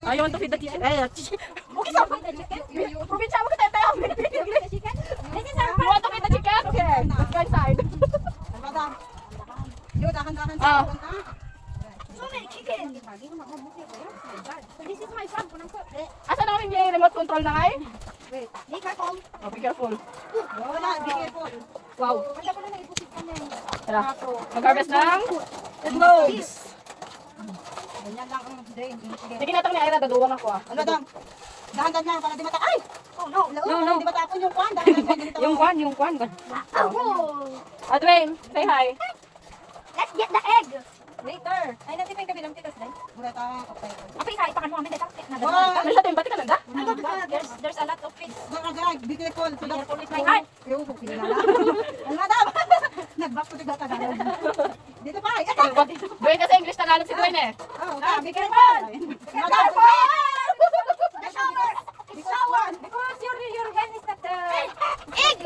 I want to feed the chicken. Okay, so probinsya mo kita tayo. You want to feed the chicken? Okay, let's go inside. Madam. Yo, dahan-dahan Ah. sa punta. So many chicken. This is my farm. Asa na kami yung remote control na ngay? Wait. Be careful. Oh, be careful. Wala, be careful. Wow. Handa ko na naibusit ka na eh. Tara, mag-harvest ng cloves. Ganyan lang ang day. Sige. Sige natang ni Ira, daduwang ako ah. Ano, Dam? Dahan-dahan lang para di mata. Ay! Oh no. No. Di matapon yung kwan. Dahan-dahan ganito. Yung kwan. Oh. Dwayne, say hi. Let's get the egg. Later. Ay, natin pa yung kabilang tikas, Day. Mura tayo. Okay. Apa yung ipakan mo kami dito? Wow! Ano sa team? Ba't ka nanda? There's a lot of fish. Drag, be careful. Be careful with my heart. Yo, pinala. Ang madam. Nag-back to the Tagalog. Dito pa. Dwayne kasi English Tagalog si Dwayne eh. Oh, be careful. Madam. The shower. The shower. Because your hand is not the egg.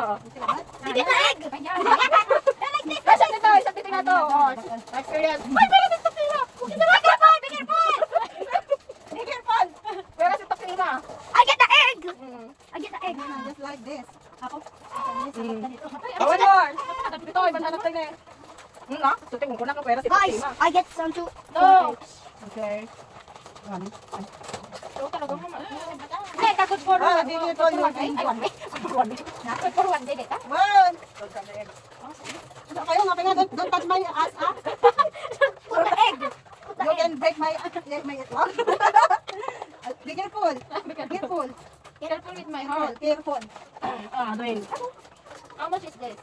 Oo. Hindi na egg. Isa titig na to. Oh, experience. Ay, meron din takima. Be careful. Be careful. Be careful. Pero si takima. I get the egg. I get the egg. Just like this. Ako. One more. Ito, ibang hanap tayo na eh. Na, suting mo ko na ka pera si Guys, takima. I get some too. No. Okay. So, talagang Hey, kagod for Ah, be careful. one way. Kagod for one day, dito. One. Kayo nga, kaya don't touch my ass, ah. Put the egg. You can break my itlog. Be careful. Be careful. Careful with my Careful. heart. Careful. Dwayne. How much is this?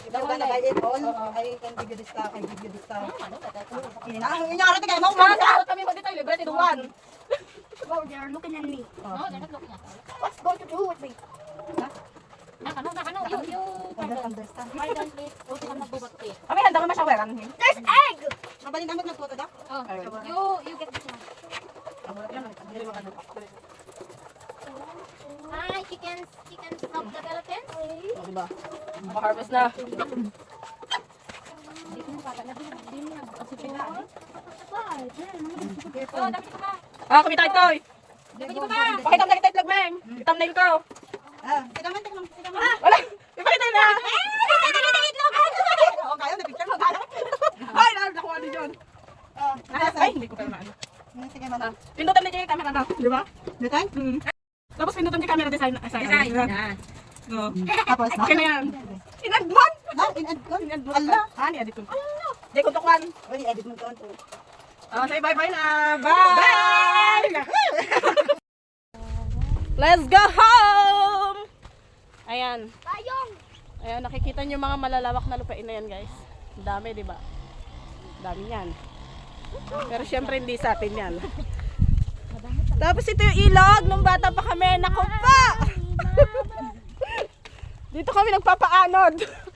If you're gonna buy it all, I can give you this stuff. I give you this stuff. Inyara tayo mo. Sa kami mo dito, libre ti Duwan. Oh, they're looking at me. No, they're not looking at us. What's going to do with me? You Understand. Pardon, please. Okay na magbubati. Kami handa ka masyaweran. There's egg! Mabaling damit na po ito, Doc. You get this one. Hi, chickens of the Philippines. Oh, diba? Maka-harvest na. Careful. Kumita ito. Pakita mo na kita itlog, Meng. Itam nail ko. Kita man. Wala. Ipakita na. Oo, kayo, na-picture mo. Ay, nakuha din yun. Ay, hindi ko pa naman. Sige, mana. Pindutan na yung camera na. Di ba? Dito? Tapos pindutan yung camera design. Yan. So, Tapos, okay na yan. Inadman. in-add ko. Allah. Ni-edit ko. Di ko tukwan. O, i-edit mo to. Say bye-bye na. Bye! Let's go home! Ayan. Tayong! Ayan, nakikita niyo mga malalawak na lupain na yan, guys. Ang dami, di ba? Dami yan. Pero syempre hindi sa atin yan. Tapos ito yung ilog nung bata pa kami. Naku pa! Dito kami nagpapaanod.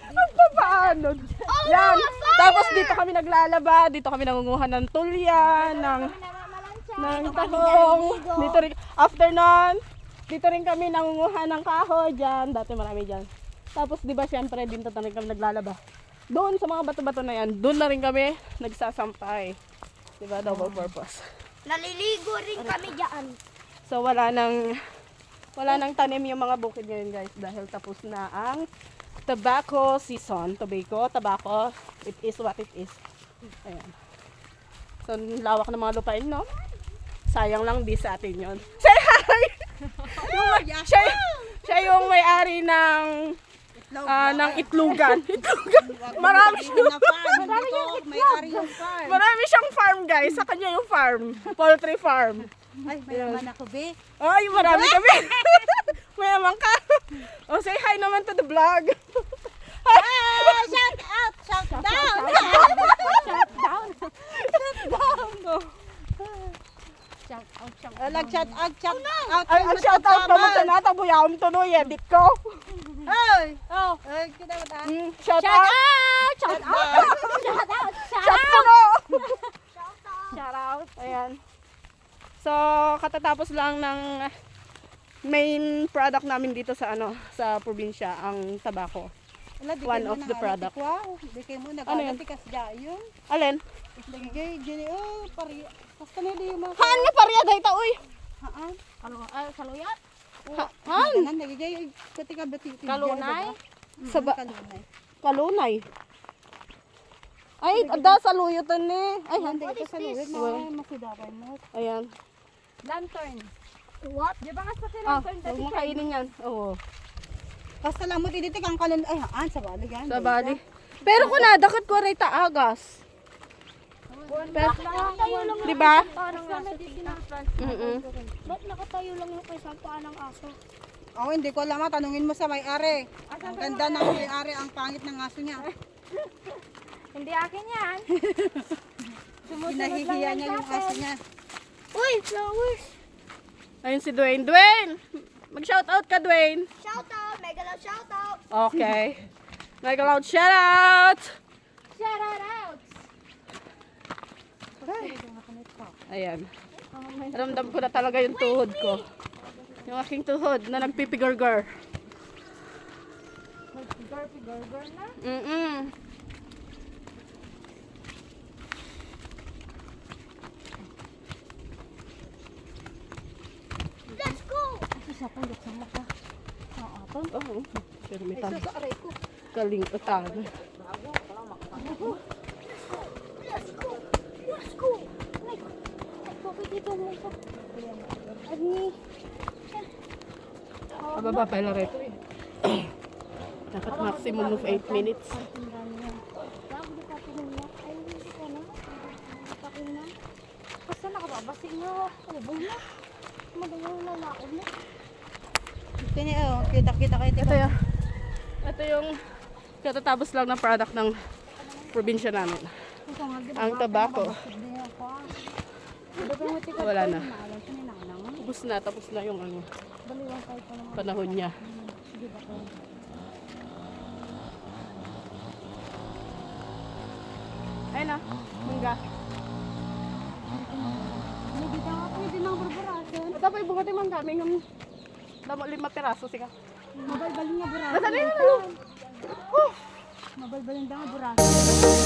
Nagpapaanod. Yan. Tapos dito kami naglalaba. Dito kami nangunguha ng tulyan, ng tahong. Dito rin, after nun, dito rin kami nangunguha ng kahoy dyan. Dati marami dyan. Tapos di ba syempre dito rin kami naglalaba. Doon sa mga bato-bato na yan, doon na rin kami nagsasampay. Di ba? Double purpose. Naliligo rin kami dyan. So wala nang tanim yung mga bukid ngayon, guys, dahil tapos na ang tobacco season. Tobacco, it is what it is. Ayan. So lawak ng mga lupain, no? Sayang lang di sa atin yun. Say hi! siya yung may-ari ng itlogan. Marami siyang farm, guys. Sa kanya yung farm. Poultry farm. Ay, may naman ako, be. Ay, marami kami. Mayaman ka. Oh, say hi naman to the vlog. Shout out! Shout down! Nag-shout out, shout out. Ay, ang shout out ko mo na tabuyam to no, edit ko. Ay! Oh! Ay, kita mo ta? Shout out. Shout out! Shout out! Shout to no. Shout out. Ayan. So, katatapos lang ng main product namin dito sa sa probinsya, ang tabako. Wala, di One kayo of the product. Wow, di kayo mo Ano yun? nag-alati kas yun. Alin? Nagigay, gini, oh, pari. Basta na di mo. Haan nga pariya dahi ta, uy. Haan? Saluyat. Haan? Ganan, nagigay, katika bati. Kalunay? Sa ba- Kalunay. Kalunay. Ay, da sa luyutan ni. Ay, Hindi ka sa luwid, Well. masidapan mo. ayan. Lantern. What? Di ba nga sa Ah, lantern huwag mo kainin yan. Oo. Basta lang mo tititik ang kalun, ay haan, sa bali yan. Sa bali. Pero kung nadakat ko rin agas. Pero, di ba? Parang aso. Ba't nakatayo lang yung kay paa ng aso? Oo, hindi ko alam, tanungin mo sa may-ari. Ang ganda ng may-ari, ang pangit ng aso niya. Hindi akin yan. Hinahihiya niya yung aso niya. Uy, flowers! Ayun si Dwayne. Dwayne! Mag-shoutout ka, Dwayne. Shoutout! Mega love shoutout! Okay. Mega loud shoutout! Shout out. Ayan. Ramdam ko na talaga yung tuhod ko. Yung aking tuhod na nagpipigurgur. Garpi-gargar na. Let's go! Oo. Pero may Ay, sa aray ko. kalingutan. Let's go! Let's go! Ay, bakit dito mo ito? Ani, Ababa pala rito eh. Dapat maximum of 8 minutes. bago di ka pinulat. Ay, hindi ko na. Pakin na. Basta nakababasig na. Ubo na. Magaling na laon na. Kini, oh, kita-kita kayo. Ito yung, katatapos lang ng product ng probinsya namin. Ang tabako. Wala na. Ubus na, tapos na yung ano, panahon niya. Ayun na, mangga. Pwede nang barbarasan. Ito pa yung bunga ng mangga. May ng 5 piraso. Sige. Mabalbalin nga burasan. Nasaan na yun? Mabalbalin nga burasan.